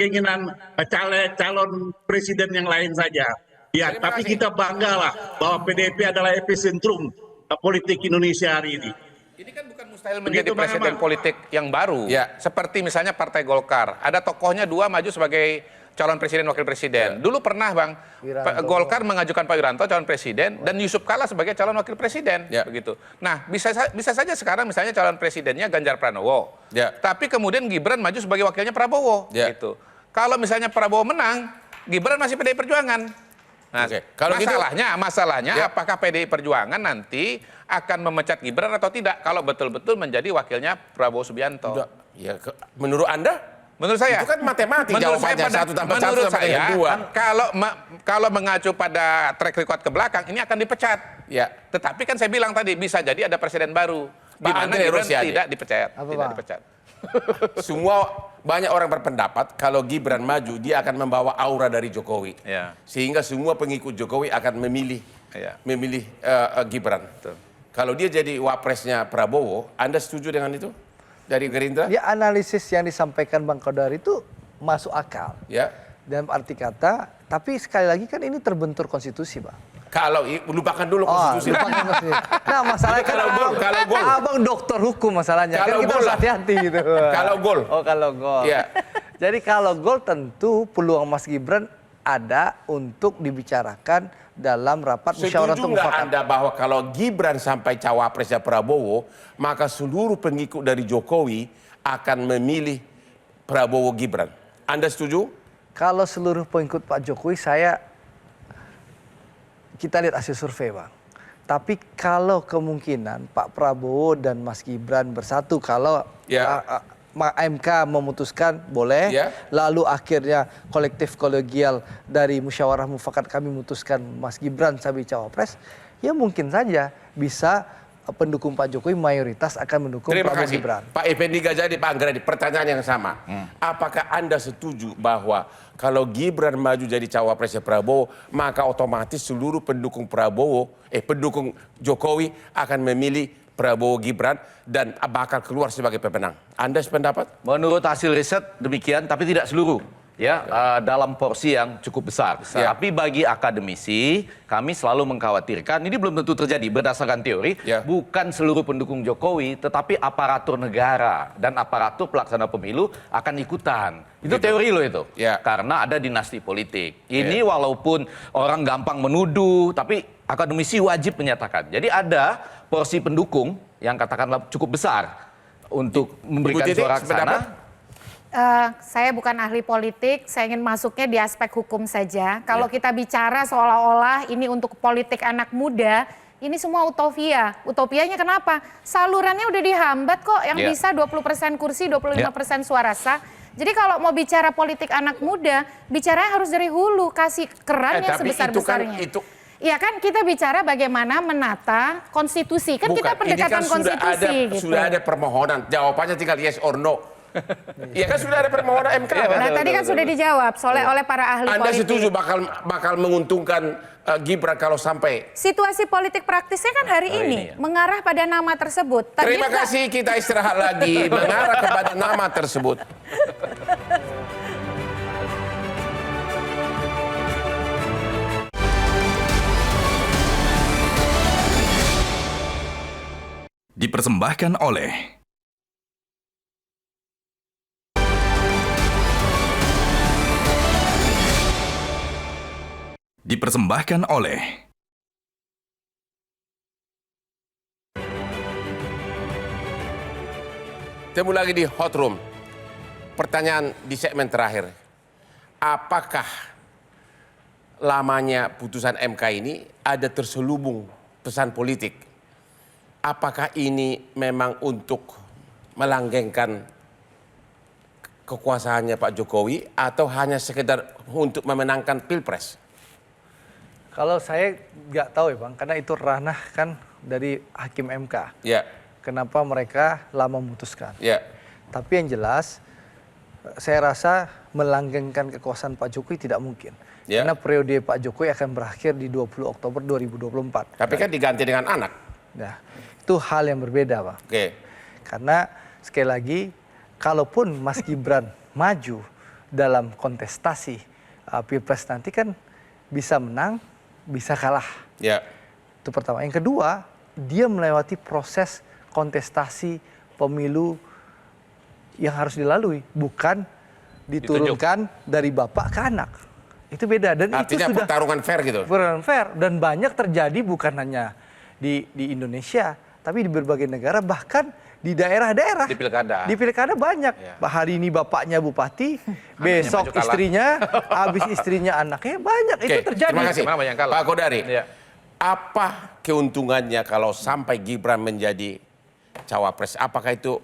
I: calon presiden yang lain saja. Ya, tapi kita banggalah bahwa PDIP adalah epicentrum politik Indonesia hari ini.
L: Ini kan bukan mustahil menjadi presiden politik yang baru. Ya. Seperti misalnya Partai Golkar. Ada tokohnya dua maju sebagai calon presiden wakil presiden. Dulu pernah Bang, Golkar mengajukan Pak Wiranto calon presiden dan Yusuf Kala sebagai calon wakil presiden. Begitu. Nah, bisa saja sekarang misalnya calon presidennya Ganjar Pranowo. Tapi kemudian Gibran maju sebagai wakilnya Prabowo. Gitu. Kalau misalnya Prabowo menang, Gibran masih PDI Perjuangan. Nah, kalau masalahnya apakah PDI Perjuangan nanti akan memecat Gibran atau tidak kalau betul-betul menjadi wakilnya Prabowo Subianto?
C: Ya, menurut Anda?
L: Menurut saya
C: itu kan matematik jawabannya 1 tambah 1
L: menurut
C: sama
L: saya,
C: 2.
L: Kan kalau mengacu pada track record ke belakang ini akan dipecat. Ya. Tetapi kan saya bilang tadi bisa jadi ada presiden baru di mana Gibran tidak dipecat.
C: Semua banyak orang berpendapat kalau Gibran maju dia akan membawa aura dari Jokowi, sehingga semua pengikut Jokowi akan memilih Gibran. Kalau dia jadi wapresnya Prabowo, Anda setuju dengan itu dari Gerindra?
H: Ya, analisis yang disampaikan Bang Kodari itu masuk akal.
C: Ya.
H: Dalam arti kata, tapi sekali lagi kan ini terbentur konstitusi, Bang.
C: Kalau lupakan dulu konstitusi.
H: Nah, masalahnya
C: kalau gol.
H: Abang dokter hukum masalahnya.
C: Kalau
H: kan kita harus hati-hati gitu.
C: Kalau gol.
H: Oh, kalau gol.
C: Ya.
H: Jadi kalau gol tentu peluang Mas Gibran ada untuk dibicarakan dalam rapat musyawarah
C: mufakat. Setuju nggak Anda bahwa kalau Gibran sampai cawapresnya Prabowo, maka seluruh pengikut dari Jokowi akan memilih Prabowo Gibran? Anda setuju?
H: Kalau seluruh pengikut Pak Jokowi, kita lihat hasil survei, Bang. Tapi kalau kemungkinan Pak Prabowo dan Mas Gibran bersatu, kalau MK memutuskan boleh, lalu akhirnya kolektif kolegial dari musyawarah mufakat kami memutuskan Mas Gibran sebagai cawapres, ya mungkin saja bisa pendukung Pak Jokowi mayoritas akan mendukung Prabowo Gibran.
C: Pak Effendi Ghazali, Pak Anggreni, pertanyaan yang sama. Apakah Anda setuju bahwa kalau Gibran maju jadi cawapresnya Prabowo, maka otomatis seluruh pendukung pendukung Jokowi akan memilih Prabowo Gibran dan bakal keluar sebagai pemenang? Anda sependapat?
J: Menurut hasil riset demikian, tapi tidak seluruh. Dalam porsi yang cukup besar. Tapi bagi akademisi, kami selalu mengkhawatirkan, ini belum tentu terjadi berdasarkan teori, bukan seluruh pendukung Jokowi, tetapi aparatur negara dan aparatur pelaksana pemilu akan ikutan. Itu teori loh itu. Karena ada dinasti politik. Ini walaupun orang gampang menuduh, tapi akademisi wajib menyatakan. Jadi ada porsi pendukung yang katakanlah cukup besar untuk memberikan suara ke sana.
K: Saya bukan ahli politik, saya ingin masuknya di aspek hukum saja. Kalau kita bicara seolah-olah ini untuk politik anak muda, Ini semua utopia. Utopianya kenapa? Salurannya udah dihambat kok, yang bisa 20% kursi, 25% suara sah. Jadi kalau mau bicara politik anak muda, bicaranya harus dari hulu, kasih keran yang sebesar-besarnya. Ya kan kita bicara bagaimana menata konstitusi. Kan kita pendekatan konstitusi gitu.
C: Sudah ada permohonan, jawabannya tinggal yes or no. Iya kan sudah ada permohonan MK.
K: Nah tadi kan sudah dijawab oleh para ahli
C: Anda
K: politik.
C: setuju bakal menguntungkan Gibran kalau sampai
K: situasi politik praktisnya kan hari ini mengarah pada nama tersebut.
C: Terima kasih, kita istirahat lagi. Mengarah kepada nama tersebut.
B: Dipersembahkan oleh
C: Temu lagi di Hot Room. Pertanyaan di segmen terakhir. Apakah lamanya putusan MK ini ada terselubung pesan politik? Apakah ini memang untuk melanggengkan kekuasaannya Pak Jokowi atau hanya sekedar untuk memenangkan Pilpres?
H: Kalau saya nggak tahu ya Bang, karena itu ranah kan dari Hakim MK.
C: Ya.
H: Kenapa mereka lama memutuskan.
C: Ya.
H: Tapi yang jelas, saya rasa melanggengkan kekuasaan Pak Jokowi tidak mungkin.
C: Ya.
H: Karena periode Pak Jokowi akan berakhir di 20 Oktober 2024.
C: Tapi kan diganti dengan anak.
H: Nah, itu hal yang berbeda Pak.
C: Oke.
H: Karena sekali lagi, kalaupun Mas Gibran maju dalam kontestasi Pilpres nanti kan bisa menang, bisa kalah.
C: Ya.
H: Itu pertama. Yang kedua, dia melewati proses kontestasi pemilu yang harus dilalui, bukan diturunkan dari bapak ke anak. Itu beda dan
C: artinya
H: itu sudah
C: pertarungan fair gitu.
H: Pertarungan fair dan banyak terjadi bukan hanya di Indonesia, tapi di berbagai negara, bahkan di daerah-daerah.
L: Di pilkada.
H: Di pilkada banyak. Ya. Hari ini bapaknya bupati, besok istrinya, habis istrinya anaknya, banyak. Itu terjadi.
C: Terima kasih. Pak Kodari, apa keuntungannya kalau sampai Gibran menjadi cawapres? Apakah itu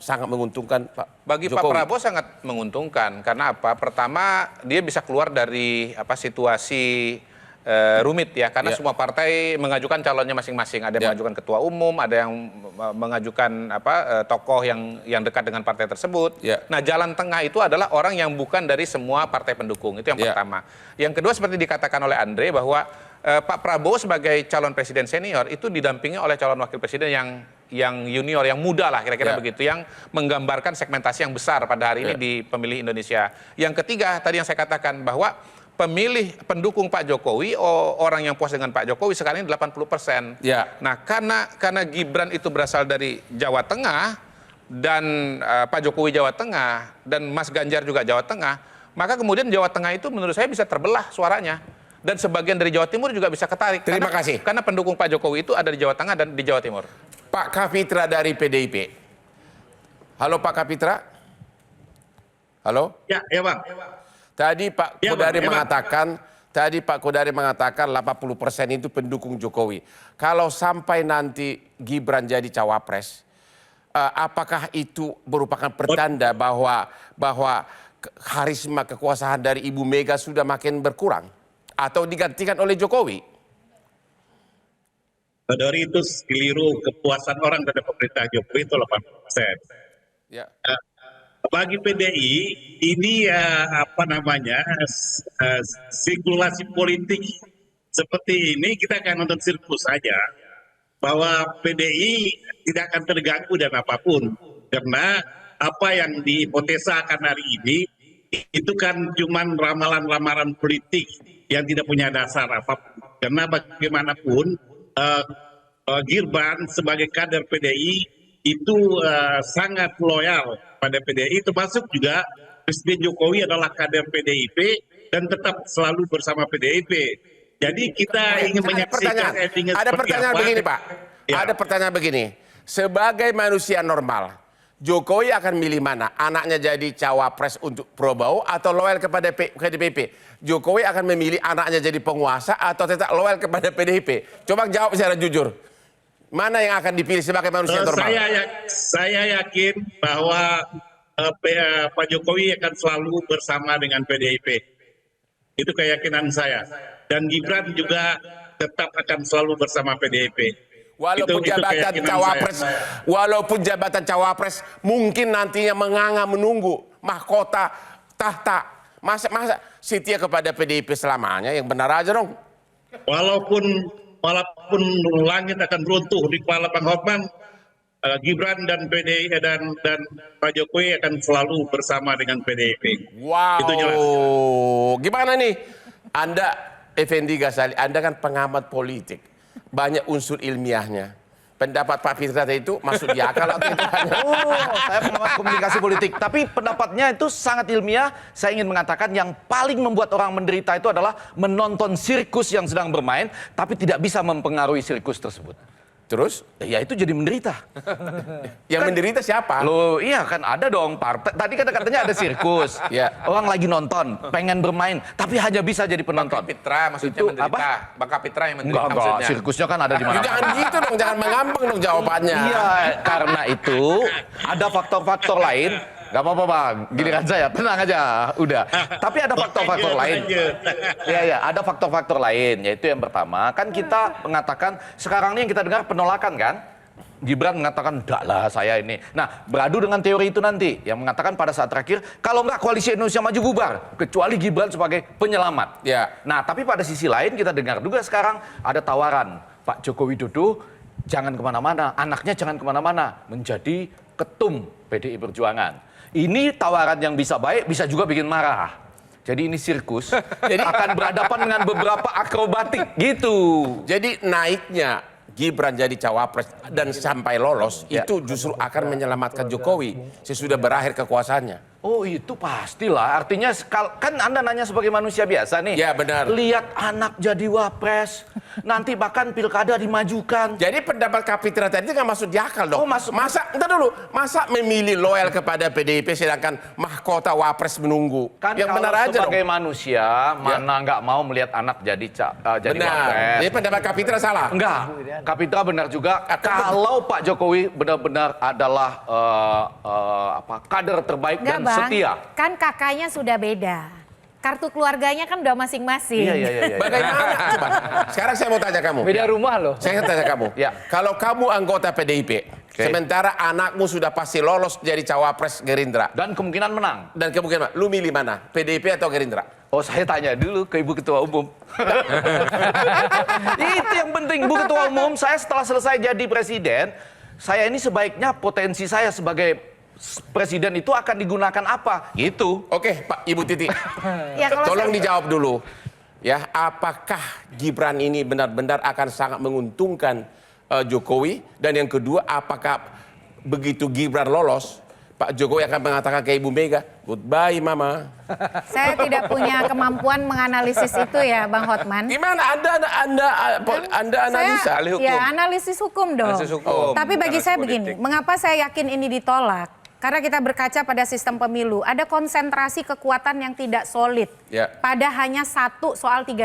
C: sangat menguntungkan Pak
L: Bagi
C: Jokowi?
L: Pak Prabowo sangat menguntungkan. Karena apa? Pertama, dia bisa keluar dari situasi rumit ya, karena semua partai mengajukan calonnya masing-masing. Ada yang mengajukan ketua umum, ada yang mengajukan tokoh yang dekat dengan partai tersebut. Nah, jalan tengah itu adalah orang yang bukan dari semua partai pendukung. Itu yang pertama. Yang kedua, seperti dikatakan oleh Andre bahwa Pak Prabowo sebagai calon presiden senior itu didampingi oleh calon wakil presiden yang junior, yang muda lah kira-kira begitu, yang menggambarkan segmentasi yang besar pada hari ini di pemilih Indonesia. Yang ketiga, tadi yang saya katakan bahwa pemilih pendukung Pak Jokowi, orang yang puas dengan Pak Jokowi sekarang ini 80%. Nah, karena Gibran itu berasal dari Jawa Tengah dan Pak Jokowi Jawa Tengah dan Mas Ganjar juga Jawa Tengah, maka kemudian Jawa Tengah itu menurut saya bisa terbelah suaranya. Dan sebagian dari Jawa Timur juga bisa ketarik.
C: Terima kasih.
L: Karena pendukung Pak Jokowi itu ada di Jawa Tengah dan di Jawa Timur.
C: Pak Kapitra dari PDIP. Halo Pak Kapitra. Halo?
I: Ya Bang.
C: Tadi Pak Kodari mengatakan 80% itu pendukung Jokowi. Kalau sampai nanti Gibran jadi cawapres, apakah itu merupakan pertanda bahwa karisma kekuasaan dari Ibu Mega sudah makin berkurang atau digantikan oleh Jokowi?
I: Dari itu keliru, kepuasan orang terhadap pemerintah Jokowi itu 80%.
C: Ya.
I: Bagi PDI ini sirkulasi politik seperti ini kita akan nonton sirkus saja, bahwa PDI tidak akan terganggu dan apapun, karena apa yang dihipotesa akan hari ini itu kan cuman ramalan-ramalan politik yang tidak punya dasar apapun. Karena bagaimanapun Gibran sebagai kader PDI itu sangat loyal pada PDI, termasuk juga Presiden Jokowi adalah kader PDIP dan tetap selalu bersama PDIP. Jadi kita ingin menyaksikan
C: ada pertanyaan begini Pak. Ada pertanyaan begini. Sebagai manusia normal, Jokowi akan milih mana? Anaknya jadi cawapres untuk Prabowo atau loyal kepada PDIP? Jokowi akan memilih anaknya jadi penguasa atau tetap loyal kepada PDIP? Coba jawab secara jujur. Mana yang akan dipilih sebagai manusia normal?
I: Saya yakin bahwa Pak Jokowi akan selalu bersama dengan PDIP. Itu keyakinan saya. Dan Gibran juga tetap akan selalu bersama PDIP.
C: Walaupun jabatan cawapres mungkin nantinya menganga menunggu mahkota tahta. Masa setia kepada PDIP selamanya, yang benar aja dong.
I: Walaupun langit akan runtuh di kepala Bang Hotman, Gibran dan PDIP dan Pak Jokowi akan selalu bersama dengan PDIP.
C: Wow.
I: Itu jelas.
C: Gimana nih? Anda, Effendi Ghazali, Anda kan pengamat politik. Banyak unsur ilmiahnya. Pendapat Pak Fitra itu masuk di akal atau itu hanya...
J: Saya pengamat komunikasi politik. Tapi pendapatnya itu sangat ilmiah. Saya ingin mengatakan yang paling membuat orang menderita itu adalah menonton sirkus yang sedang bermain, tapi tidak bisa mempengaruhi sirkus tersebut.
C: Terus?
J: Ya itu jadi menderita.
C: Yang menderita siapa?
J: Loh iya kan ada dong partai. Tadi katanya ada sirkus.
C: Ya.
J: Orang lagi nonton, pengen bermain, tapi hanya bisa jadi penonton.
L: Bang Kapitra maksudnya
J: itu
L: menderita.
J: Apa?
L: Bang Kapitra yang menderita
J: Enggak,
L: maksudnya.
J: sirkusnya kan ada di mana-mana.
C: Jangan gitu dong, jangan mengampang dong jawabannya.
J: Iya, karena itu ada faktor-faktor lain. Gak apa-apa Bang, giliran saya, tenang aja, udah. Tapi ada faktor-faktor lain. Iya, ada faktor-faktor lain, yaitu yang pertama, kan kita mengatakan, sekarang ini yang kita dengar penolakan kan? Gibran mengatakan, enggak lah saya ini. Nah, beradu dengan teori itu nanti, yang mengatakan pada saat terakhir, kalau enggak koalisi Indonesia Maju bubar, kecuali Gibran sebagai penyelamat.
C: Ya.
J: Nah, tapi pada sisi lain kita dengar juga sekarang ada tawaran, Pak Joko Widodo jangan kemana-mana, anaknya jangan kemana-mana, menjadi ketum PDI Perjuangan. Ini tawaran yang bisa baik, bisa juga bikin marah. Jadi ini sirkus, jadi akan berhadapan dengan beberapa akrobatik gitu.
C: Jadi naiknya Gibran jadi cawapres dan sampai lolos itu justru akan menyelamatkan Jokowi sesudah berakhir kekuasaannya.
J: Oh itu pastilah, artinya kan Anda nanya sebagai manusia biasa nih.
C: Ya benar.
J: Lihat anak jadi wapres, nanti bahkan pilkada dimajukan.
C: Jadi pendapat Kapitra tadi nggak masuk di akal dong.
J: Oh, masuk.
C: Entar dulu, masa memilih loyal kepada PDIP sedangkan mahkota wapres menunggu?
J: Kan
C: yang benar aja
J: sebagai
C: dong.
J: manusia, mana nggak mau melihat anak jadi wapres.
C: Jadi pendapat Kapitra salah?
J: Enggak, Kapitra benar juga. Kalau Pak Jokowi benar-benar adalah kader terbaik dan setia.
K: Kan kakaknya sudah beda. Kartu keluarganya kan udah masing-masing.
J: Iya.
C: Bagaimana? Coba. Sekarang saya mau tanya kamu.
H: Beda rumah loh.
C: Saya tanya kamu.
J: Ya.
C: Kalau kamu anggota PDIP, sementara anakmu sudah pasti lolos jadi cawapres Gerindra.
J: Dan kemungkinan menang.
C: Dan kemungkinan, lu milih mana? PDIP atau Gerindra?
J: Oh saya tanya dulu ke Ibu Ketua Umum. Itu yang penting, Bu Ketua Umum. Saya setelah selesai jadi presiden, saya ini sebaiknya potensi saya sebagai presiden itu akan digunakan apa? Gitu.
C: Oke, Pak Ibu Titi.
K: Ya,
C: Tolong dijawab dulu. Ya, apakah Gibran ini benar-benar akan sangat menguntungkan Jokowi? Dan yang kedua, apakah begitu Gibran lolos, Pak Jokowi akan mengatakan ke Ibu Mega, goodbye Mama.
K: Saya tidak punya kemampuan menganalisis itu ya, Bang Hotman.
C: Gimana? Anda analisa?
K: Ya, analisis hukum dong.
L: Analisis hukum,
K: Tapi bagi saya begini, mengapa saya yakin ini ditolak? Karena kita berkaca pada sistem pemilu, ada konsentrasi kekuatan yang tidak solid pada hanya satu soal 35.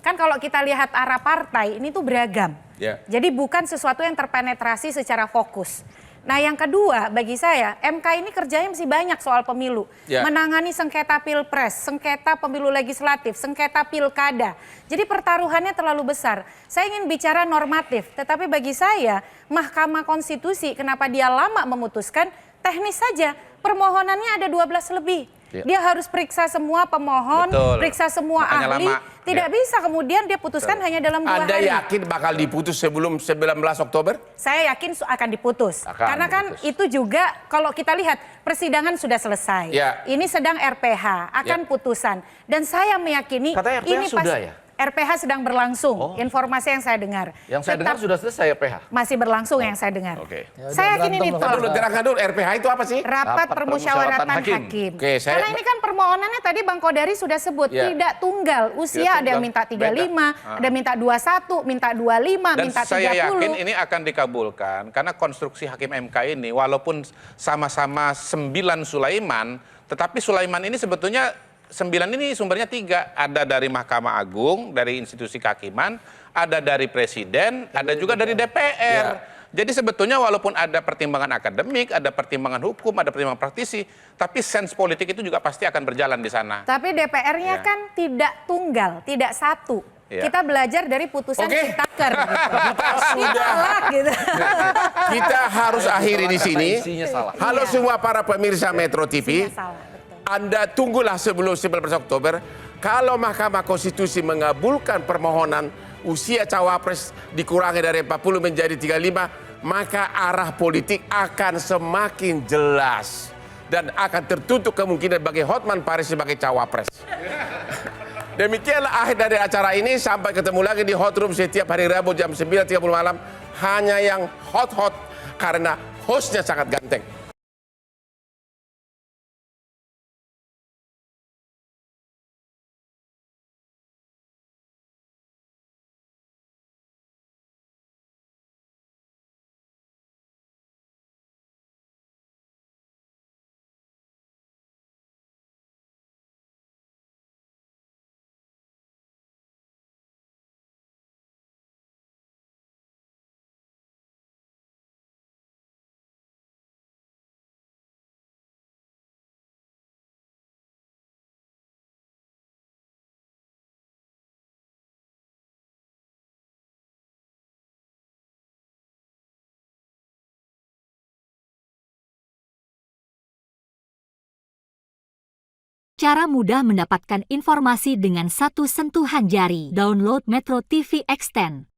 K: Kan kalau kita lihat arah partai, ini tuh beragam. Jadi bukan sesuatu yang terpenetrasi secara fokus. Nah yang kedua bagi saya, MK ini kerjanya masih banyak soal pemilu. Menangani sengketa pilpres, sengketa pemilu legislatif, sengketa pilkada. Jadi pertaruhannya terlalu besar. Saya ingin bicara normatif, tetapi bagi saya Mahkamah Konstitusi kenapa dia lama memutuskan, teknis saja, permohonannya ada 12 lebih. Dia harus periksa semua pemohon, periksa semua ahli. Tidak bisa kemudian dia putuskan hanya dalam 2 hari.
C: Anda yakin bakal diputus sebelum 19 Oktober?
K: Saya yakin akan diputus. Karena kan itu juga kalau kita lihat persidangan sudah selesai. Ini sedang RPH, akan putusan. Dan saya meyakini
J: katanya RPH
K: ini
J: sudah ya?
K: RPH sedang berlangsung. Informasi yang saya dengar.
J: Yang saya dengar sudah selesai RPH.
K: Masih berlangsung yang saya dengar.
J: Oke.
K: Saya yakin ini
C: Dulu terangkan dulu RPH itu apa sih?
K: Rapat permusyawaratan hakim.
C: Oke,
K: Karena ini kan permohonannya tadi Bang Kodari sudah sebut tidak tunggal. Usia ada yang minta 35, ada minta 21, minta 25,
L: Dan
K: minta 30.
L: saya yakin ini akan dikabulkan karena konstruksi hakim MK ini walaupun sama-sama 9 Sulaiman, tetapi Sulaiman ini sebetulnya 9 ini sumbernya 3. Ada dari Mahkamah Agung, dari institusi kehakiman, ada dari Presiden, ada juga dari DPR. Jadi sebetulnya walaupun ada pertimbangan akademik, ada pertimbangan hukum, ada pertimbangan praktisi, tapi sense politik itu juga pasti akan berjalan di sana.
K: Tapi DPR-nya kan tidak tunggal, tidak satu. Kita belajar dari putusan Ciptaker. Gitu.
C: Kita harus akhiri di sini. Halo semua para pemirsa Metro TV. Anda tunggulah sebelum 19 Oktober. Kalau Mahkamah Konstitusi mengabulkan permohonan usia cawapres dikurangi dari 40 menjadi 35, maka arah politik akan semakin jelas. Dan akan tertutup kemungkinan bagi Hotman Paris sebagai cawapres. Demikianlah akhir dari acara ini. Sampai ketemu lagi di Hot Room setiap hari Rabu jam 9.30 malam. Hanya yang hot-hot karena hostnya sangat ganteng.
M: Cara mudah mendapatkan informasi dengan satu sentuhan jari. Download Metro TV Extend.